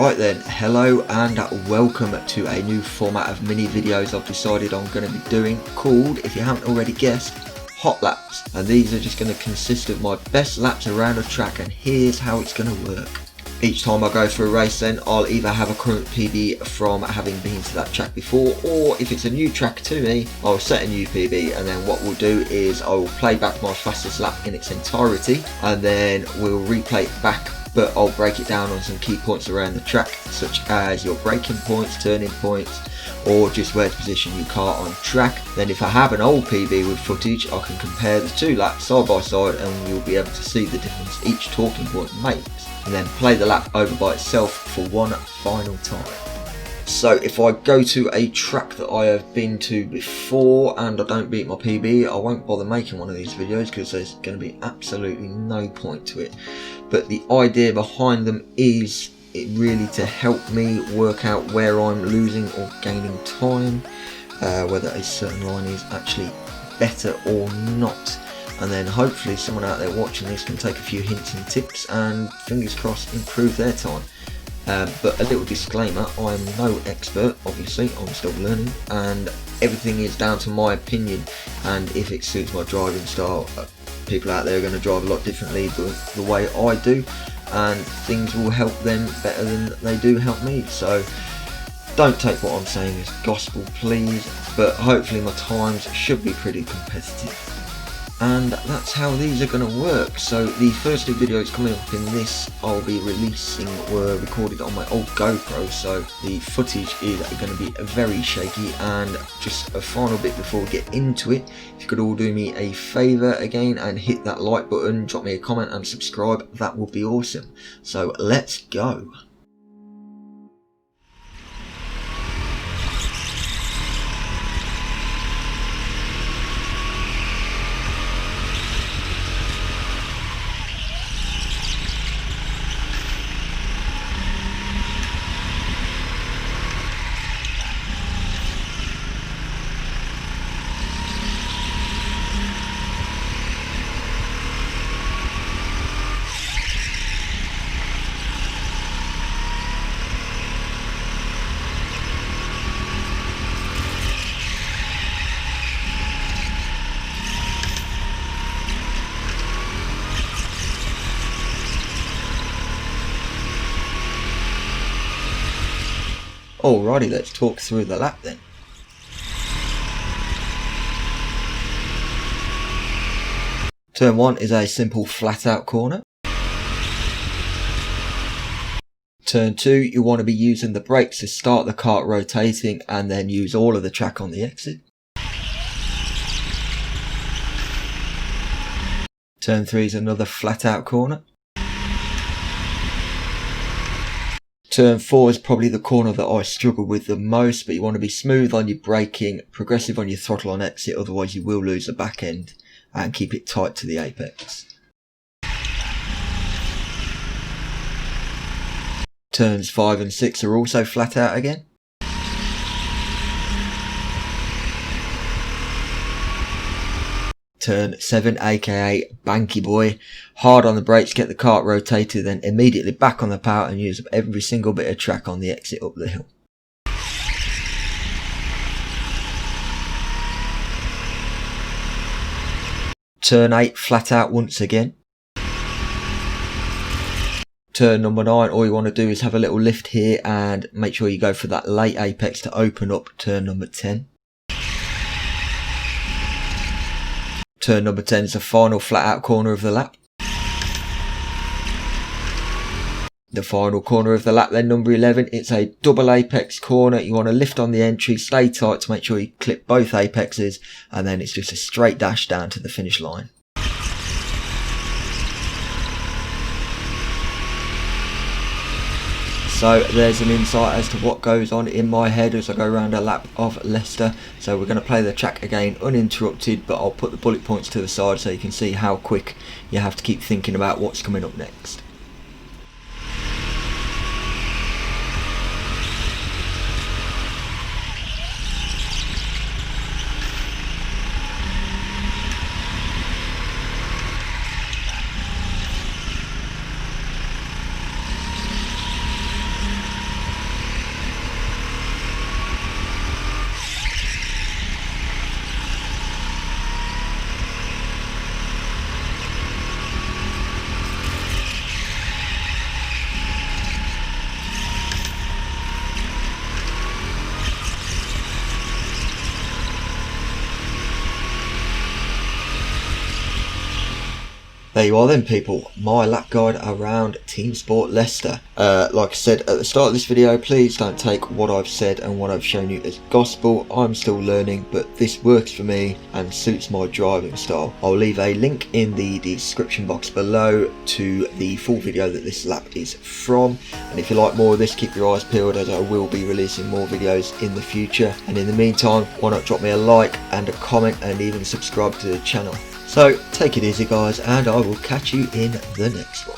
Right then, hello and welcome to a new format of mini videos I've decided I'm going to be doing called, if you haven't already guessed, hot laps. And these are just going to consist of my best laps around a track, and here's how it's going to work. Each time I go for a race then, I'll either have a current PB from having been to that track before, or if it's a new track to me, I'll set a new PB, and then what we'll do is I will play back my fastest lap in its entirety, and then we'll replay it back, but I'll break it down on some key points around the track, such as your braking points, turning points, or just where to position your car on track. Then if I have an old PB with footage, I can compare the two laps side by side, and you'll be able to see the difference each talking point makes, and then play the lap over by itself for one final time. So if I go to a track that I have been to before and I don't beat my PB, I won't bother making one of these videos because there's going to be absolutely no point to it. But the idea behind them is it really to help me work out where I'm losing or gaining time, whether a certain line is actually better or not. And then hopefully someone out there watching this can take a few hints and tips and, fingers crossed, improve their time. But a little disclaimer, I am no expert, obviously, I'm still learning, and everything is down to my opinion, and if it suits my driving style. People out there are going to drive a lot differently the way I do, and things will help them better than they do help me. So don't take what I'm saying as gospel, please, but hopefully my times should be pretty competitive. And that's how these are going to work. So the first two videos coming up in this I'll be releasing were recorded on my old GoPro, so the footage is going to be very shaky. And just a final bit before we get into it, if you could all do me a favour again and hit that like button, drop me a comment and subscribe, that would be awesome. So let's go. Alrighty, let's talk through the lap then. Turn 1 is a simple flat out corner. Turn 2, you want to be using the brakes to start the kart rotating and then use all of the track on the exit. Turn 3 is another flat out corner. Turn 4 is probably the corner that I struggle with the most, but you want to be smooth on your braking, progressive on your throttle on exit, otherwise you will lose the back end, and keep it tight to the apex. Turns 5 and 6 are also flat out again. Turn 7, aka Banky Boy, hard on the brakes, get the kart rotated, then immediately back on the power and use up every single bit of track on the exit up the hill. Turn 8, flat out once again. Turn number 9, all you want to do is have a little lift here and make sure you go for that late apex to open up turn number 10. Turn number 10 is the final flat out corner of the lap. The final corner of the lap then, number 11, it's a double apex corner. You want to lift on the entry, stay tight to make sure you clip both apexes, and then it's just a straight dash down to the finish line. So there's an insight as to what goes on in my head as I go around a lap of Leicester. So we're going to play the track again uninterrupted, but I'll put the bullet points to the side so you can see how quick you have to keep thinking about what's coming up next. there you are then, people, my lap guide around TeamSport Leicester. Like I said at the start of this video, please don't take what I've said and what I've shown you as gospel. I'm still learning, but this works for me and suits my driving style. I'll leave a link in the description box below to the full video that this lap is from, and if you like more of this, keep your eyes peeled, as I will be releasing more videos in the future. And in the meantime, why not drop me a like and a comment and even subscribe to the channel. So take it easy guys, and I will catch you in the next one.